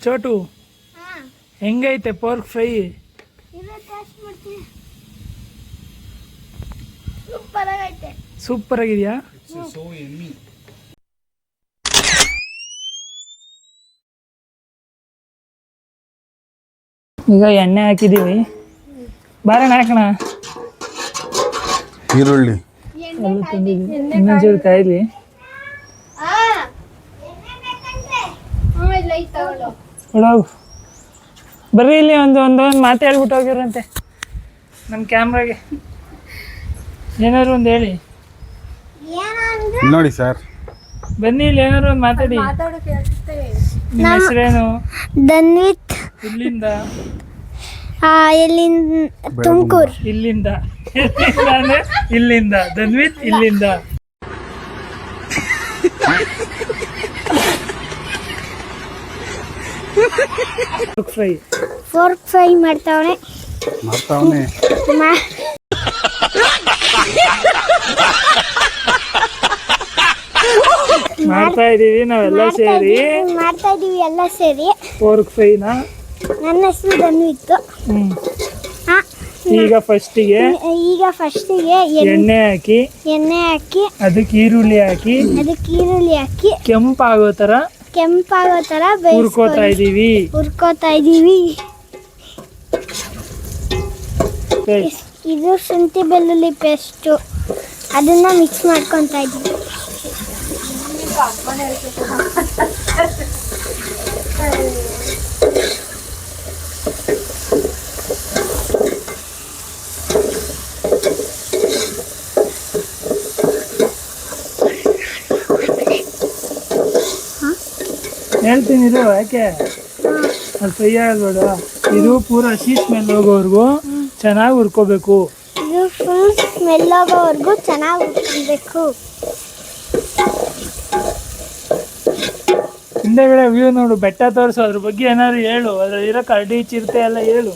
ಚೋಟು ಹೆಂಗೈತೆ pork fry? Super ಆಗಿದೆಯಾ? ಈಗ ಎಣ್ಣೆ ಹಾಕಿದೀವಿ, ಬಾರಣ ಹಾಕೋಣ. ಈರುಳ್ಳಿ ಎಲ್ಲ ತಂದಿದ್ವಿ, ಇನ್ನೊಂಚೂರು ಕಾಯಿಲಿ. ಬರ್ರಿ ಇಲ್ಲಿ ಒಂದು ಮಾತು ಹೇಳ್ಬಿಟ್ಟು ಹೋಗಿರಂತೆ ನಮ್ಮ ಕ್ಯಾಮ್ರಾಗೆ. ಏನಾದ್ರು ಒಂದು ಹೇಳಿ. ನೋಡಿ ಸರ್, ಬನ್ನಿ ಇಲ್ಲಿ ಏನಾದ್ರು ಒಂದು ಮಾತಾಡಿ. ನಿಮ್ಮ ಹೆಸರೇನು? ಧನ್ವಿತ್. ಇಲ್ಲಿಂದ? ತುಮಕೂರು. ಇಲ್ಲಿಂದ ಇಲ್ಲಿಂದ ಧನ್ವಿತ್ ಇಲ್ಲಿಂದ. ಫೋರ್ಕ್ ಫ್ರೈ ಮಾಡ್ತಾವನೆ. ಮಾಡ್ತಾ ಇದೀವಿ ನಾವೆಲ್ಲ ಸೇರಿ. ಮಾಡ್ತಾ ಇದೀವಿ ಎಲ್ಲ ಸೇರಿ ಫೋರ್ಕ್ ಫ್ರೈನ. ನನ್ನ ಹೆಸರು ಧನ್ವಿತ್ತು. ಈಗ ಫಸ್ಟಿಗೆ ಎಣ್ಣೆ ಹಾಕಿ ಅದಕ್ಕೆ ಈರುಳ್ಳಿ ಹಾಕಿ ಕೆಂಪಾಗೋ ತರ ಹುರ್ಕೋತಾ ಇದೀವಿ. ಇದು ಶುಂಠಿ ಬೆಳ್ಳುಳ್ಳಿ ಪೇಸ್ಟು, ಅದನ್ನ ಮಿಕ್ಸ್ ಮಾಡ್ಕೊತಾ ಇದೀವಿ. ಹೇಳ್ತೀನಿ ಇದು, ಯಾಕೆ ಅದು ಫ್ರೈ ಆಗಬೇಡ. ಇದು ಪೂರ ಹಸಿ ಸ್ಮೆಲ್ ಹೋಗೋವರೆಗೂ ಚೆನ್ನಾಗಿ ಹುರ್ಕೋಬೇಕು. ಇದು ಫುಲ್ ಸ್ಮೆಲ್ ಹೋಗೋವರೆಗೂ ಚೆನ್ನಾಗಿ ಹುರ್ಕೋಬೇಕು. ಹಿಂದೆಗಡೆ ವ್ಯೂ ನೋಡು, ಬೆಟ್ಟ ತೋರಿಸು, ಅದ್ರ ಬಗ್ಗೆ ಏನಾದ್ರು ಹೇಳು. ಅದ್ರಲ್ಲಿರೋ ಕರಡಿ ಚಿರತೆ ಎಲ್ಲ ಹೇಳು.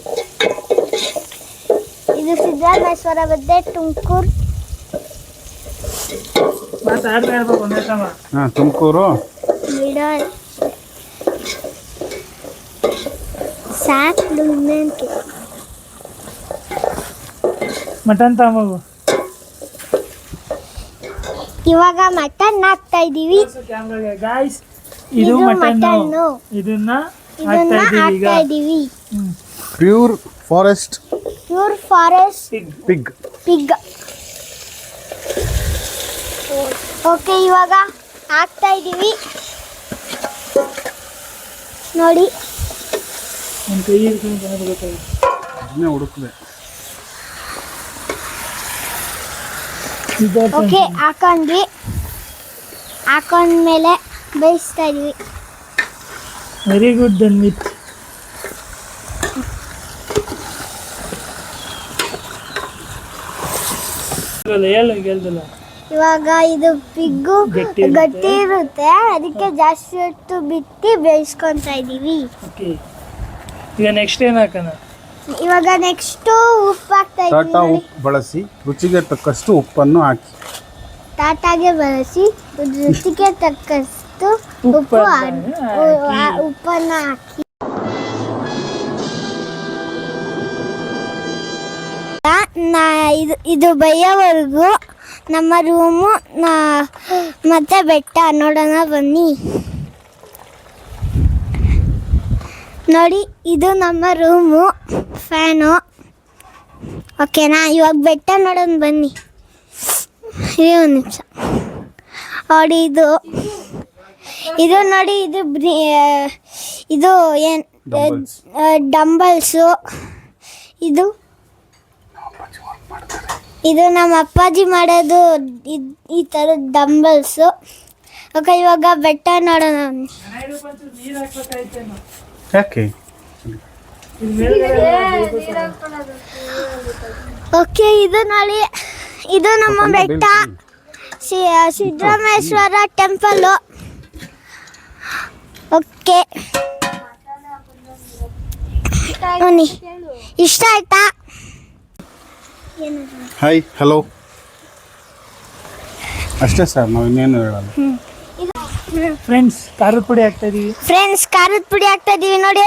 ಇದು ಸಿದ್ದರಾಮೇಶ್ವರ ಗದ್ದೆ, ತುಮಕೂರು. ಮಾತಾಡ್ತಾ ಇರ್ಬೇಕು ಒಂದೇ ಸಮ. ತುಮಕೂರು ಮಟನ್ ತಗೊಂಬು. ಇವಾಗ ಮಟನ್ ಹಾಕ್ತಾ ಇದೀವಿ. ಗಾಯ್ಸ್, ಇದು ಮಟನ್, ಇದನ್ನ ಹಾಕ್ತಾ ಇದೀವಿ. Pure forest pig. ಓಕೆ, ಇವಾಗ ಹಾಕ್ತಾ ಇದೀವಿ ನೋಡಿ. ಹುಡುಕ್ದೆ. ಓಕೆ, ಹಾಕೊಂಡ್ಮೇಲೆ ಬೇಯಿಸ್ತಾ ಇದೀವಿ. Very good Dhanvith. ಹೇಳ್ದಲ್ಲ. ಇವಾಗ ಇದು ಪಿಗ್ಗು ಗಟ್ಟಿ ಇರುತ್ತೆ, ಅದಕ್ಕೆ ಜಾಸ್ತಿ ಹೊತ್ತು ಬಿಟ್ಟು ಬೇಯಿಸ್ಕೊಂತಾ ಇದೀವಿ. ಈಗ ನೆಕ್ಸ್ಟ್ ಏನ್ ಹಾಕೋಣ? ಇವಾಗ ನೆಕ್ಸ್ಟ್ ಉಪ್ಪು ಹಾಕ್ತಾ ಟಾಟಾ ಉಪ್ಪು ಬಳಸಿ ರುಚಿಗೆ ತಕ್ಕಷ್ಟು ಉಪ್ಪನ್ನು ಹಾಕಿ. ಟಾಟಾಗೆ ಬಳಸಿ ರುಚಿಗೆ ತಕ್ಕಷ್ಟು ಉಪ್ಪನ್ನು ಹಾಕಿ. ಇದು ಬೈಯೋವರೆಗೂ ನಮ್ಮ ರೂಮು ಮತ್ತೆ ಬೆಟ್ಟ ನೋಡೋಣ ಬನ್ನಿ. ನೋಡಿ, ಇದು ನಮ್ಮ ರೂಮು, ಫ್ಯಾನು. ಓಕೆನಾ? ಇವಾಗ ಬೆಟ್ಟ ನೋಡೋಣ ಬನ್ನಿ. ಒಂದು ನಿಮಿಷ ನೋಡಿ. ಇದು ನೋಡಿ, ಇದು ಏನು ಡಂಬಲ್ಸು. ಇದು ನಮ್ಮ ಅಪ್ಪಾಜಿ ಮಾಡೋದು, ಈ ಥರದ ಡಂಬಲ್ಸು. ಓಕೆ, ಇವಾಗ ಬೆಟ್ಟ ನೋಡೋಣ. ಯಾಕೆ? ಓಕೆ, ಇದು ನೋಡಿ, ಇದು ನಮ್ಮ ಬೆಟ್ಟ, ಸಿದ್ದರಾಮೇಶ್ವರ ಟೆಂಪಲ್ಲು. ಓಕೆ, ಇಷ್ಟ ಆಯ್ತಾ? ಹಾಯ್, ಹಲೋ, ಅಷ್ಟೇ ಸರ್, ನಾವು ಇನ್ನೇನು ಹೇಳಲ್ಲ. ಫ್ರೆಂಡ್ಸ್ ಖಾರದ ಪುಡಿ ಹಾಕ್ತಾ ಇದೀವಿ. ಫ್ರೆಂಡ್ಸ್ ಖಾರದ ಪುಡಿ ಹಾಕ್ತಾ ಇದೀವಿ ನೋಡಿ.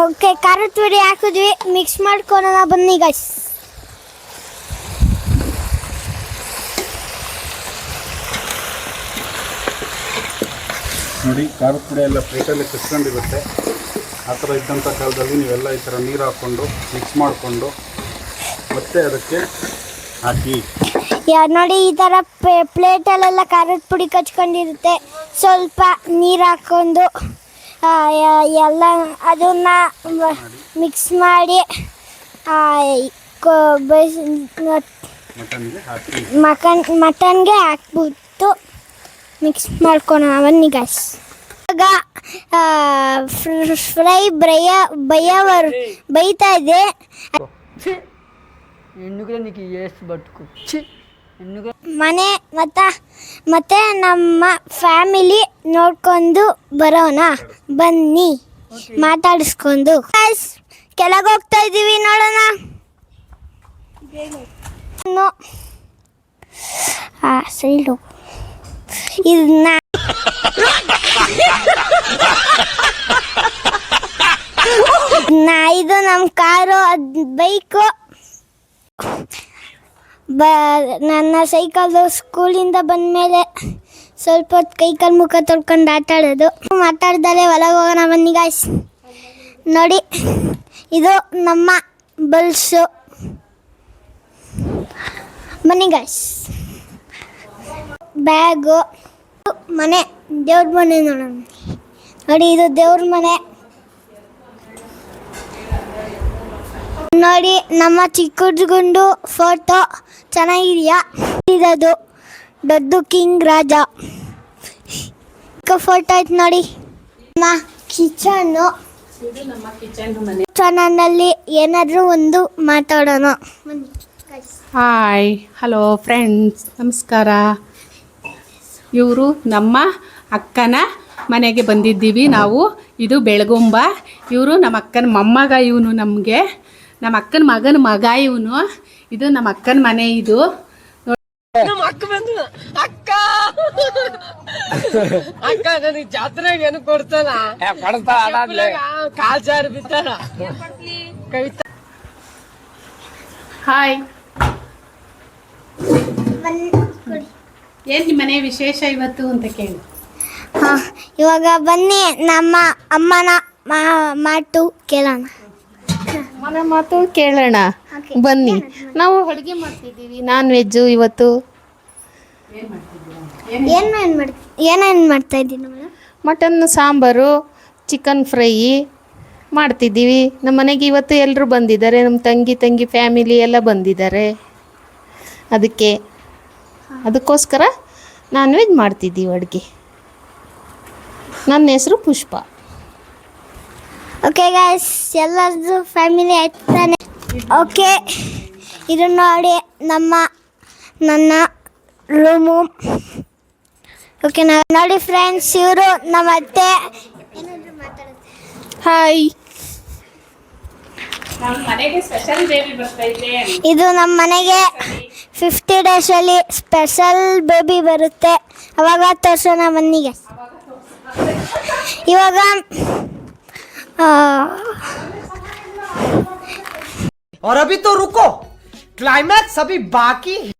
ಓಕೆ ಖಾರದ ಪುಡಿ ಹಾಕಿದ್ವಿ, ಮಿಕ್ಸ್ ಮಾಡ್ಕೊಳ್ಳೋಣ ಬನ್ನಿ ಗೈಸ್. ನೋಡಿ ಖಾರದ ಪುಡಿ ಎಲ್ಲ ಪ್ಲೇಟಲ್ಲಿ ಕಚ್ಕೊಂಡಿರುತ್ತೆ. ಆ ಥರ ಇದ್ದಂಥ ಕಾಲದಲ್ಲಿ ನೀವೆಲ್ಲ ಈ ಥರ ನೀರು ಹಾಕ್ಕೊಂಡು ಮಿಕ್ಸ್ ಮಾಡಿಕೊಂಡು ಮತ್ತೆ ಅದಕ್ಕೆ ಹಾಕಿ. ನೋಡಿ ಈ ಥರ ಪ್ಲೇಟಲ್ಲೆಲ್ಲ ಖಾರದ ಪುಡಿ ಕಚ್ಕೊಂಡಿರುತ್ತೆ. ಸ್ವಲ್ಪ ನೀರು ಹಾಕ್ಕೊಂಡು ಎಲ್ಲ ಅದನ್ನ ಮಿಕ್ಸ್ ಮಾಡಿ ಮಟನ್ಗೆ ಹಾಕ್ಬಿಟ್ಟು ಮಿಕ್ಸ್ ಮಾಡ್ಕೊಳೋಣ ಬನ್ನಿ ಗಾಯ್ಸ್. ಇವಾಗ ಫ್ರೈ ಬೈತಾ ಇದೆ. ಮನೆ ಮತ್ತೆ ನಮ್ಮ ಫ್ಯಾಮಿಲಿ ನೋಡ್ಕೊಂಡು ಬರೋಣ ಬನ್ನಿ, ಮಾತಾಡಿಸ್ಕೊಂಡು. ಕೆಳಗೆ ಹೋಗ್ತಾ ಇದ್ದೀವಿ, ನೋಡೋಣ. ಸೈಡ್ ಇದನ್ನ ಇದು ನಮ್ಮ ಕಾರು, ಬೈಕು, ನನ್ನ ಸೈಕಲ್ಲು. ಸ್ಕೂಲಿಂದ ಬಂದಮೇಲೆ ಸ್ವಲ್ಪ ಹೊತ್ತು ಕೈಕಾಲು ಮುಖ ತೊಳ್ಕೊಂಡು ಆಟಾಡೋದು. ಮಾತಾಡ್ದಲೇ ಒಳಗೆ ಹೋಗೋಣ ಬನ್ನಿ ಗಾಯ್ಸ್. ನೋಡಿ ಇದು ನಮ್ಮ ಬಲ್ಸು, ಬನ್ನಿ ಗಾಯ್ಸ್. ಬ್ಯಾಗು, ಮನೆ, ದೇವ್ರ ಮನೆ ನೋಡೋಣ. ನೋಡಿ ಇದು ದೇವ್ರ ಮನೆ. ನೋಡಿ ನಮ್ಮ ಚಿಕ್ಕುಡ್ಗುಂಡು ಫೋಟೋ ಚೆನ್ನಾಗಿದೆಯಾ? ಇದದು ದೊಡ್ಡ ಕಿಂಗ್ ರಾಜ ಫೋಟೋ ಐತೆ ನೋಡಿ. ನಮ್ಮ ಕಿಚನ್ನು, ಚಾನಲ್ನಲ್ಲಿ ಏನಾದರೂ ಒಂದು ಮಾತಾಡೋಣ. ಹಾಯ್, ಹಲೋ ಫ್ರೆಂಡ್ಸ್, ನಮಸ್ಕಾರ. ಇವರು ನಮ್ಮ ಅಕ್ಕನ ಮನೆಗೆ ಬಂದಿದ್ದೀವಿ ನಾವು. ಇದು ಬೆಳಗುಂಬ. ಇವರು ನಮ್ಮ ಅಕ್ಕನ ಮೊಮ್ಮಗ, ಇವನು ನಮಗೆ ನಮ್ಮ ಅಕ್ಕನ ಮಗನ ಮಗ ಇವನು. ಇದು ನಮ್ಮ ಅಕ್ಕನ ಮನೆ. ಇದು ಅಕ್ಕ ನನಗೆ ಜಾತ್ರೆಗೆ ಏನು ಕೊಡ್ತಾನ ಕಾಲ್ ಜಾರಿ ಬಿತ್ತಾನ ಕವಿತಾ. ಹಾಯ್, ಏನು ನಿಮ್ಮ ಮನೆ ವಿಶೇಷ ಇವತ್ತು ಅಂತ ಕೇಳಿ. ಇವಾಗ ಬನ್ನಿ ನಮ್ಮ ಅಮ್ಮನ ಮಾತು ಕೇಳೋಣ. ಅಮ್ಮನ ಮಾತು ಕೇಳೋಣ ಬನ್ನಿ. ನಾವು ಅಡುಗೆ ಮಾಡ್ತಿದ್ದೀವಿ, ನಾನ್ ವೆಜ್ಜು ಇವತ್ತು. ಏನೇನು ಮಾಡ್ತಾ ಇದ್ದೀನಿ? ಮಟನ್ ಸಾಂಬಾರು, ಚಿಕನ್ ಫ್ರೈ ಮಾಡ್ತಿದ್ದೀವಿ. ನಮ್ಮ ಮನೆಗೆ ಇವತ್ತು ಎಲ್ಲರೂ ಬಂದಿದ್ದಾರೆ, ನಮ್ಮ ತಂಗಿ ಫ್ಯಾಮಿಲಿ ಎಲ್ಲ ಬಂದಿದ್ದಾರೆ. ಅದಕ್ಕೋಸ್ಕರ ನಾನ್ ವೆಜ್ ಮಾಡ್ತಿದ್ದೀವಿ ಅಡುಗೆ. ನನ್ನ ಹೆಸರು ಪುಷ್ಪ. ಓಕೆ ಗಾಯ್ಸ್, ಎಲ್ಲರದ್ದು ಫ್ಯಾಮಿಲಿ ಆಯ್ತಾನೆ. ಓಕೆ, ಇದು ನೋಡಿ ನನ್ನ ರೂಮು. ಓಕೆ ನೋಡಿ ಫ್ರೆಂಡ್ಸ್, ಇವರು ನಮ್ಮ ಅತ್ತೆ. ಹಾಯ್, ಇದು ನಮ್ಮ ಮನೆಗೆ 50 ಡೇಸಲ್ಲಿ ಸ್ಪೆಷಲ್ ಬೇಬಿ ಬರುತ್ತೆ, ಅವಾಗ ತೋರ್ಸೋಣ ಬನ್ನಿಗೆ. ಇವಾಗ और अभी तो रुको, क्लाइमैक्स अभी बाकी है.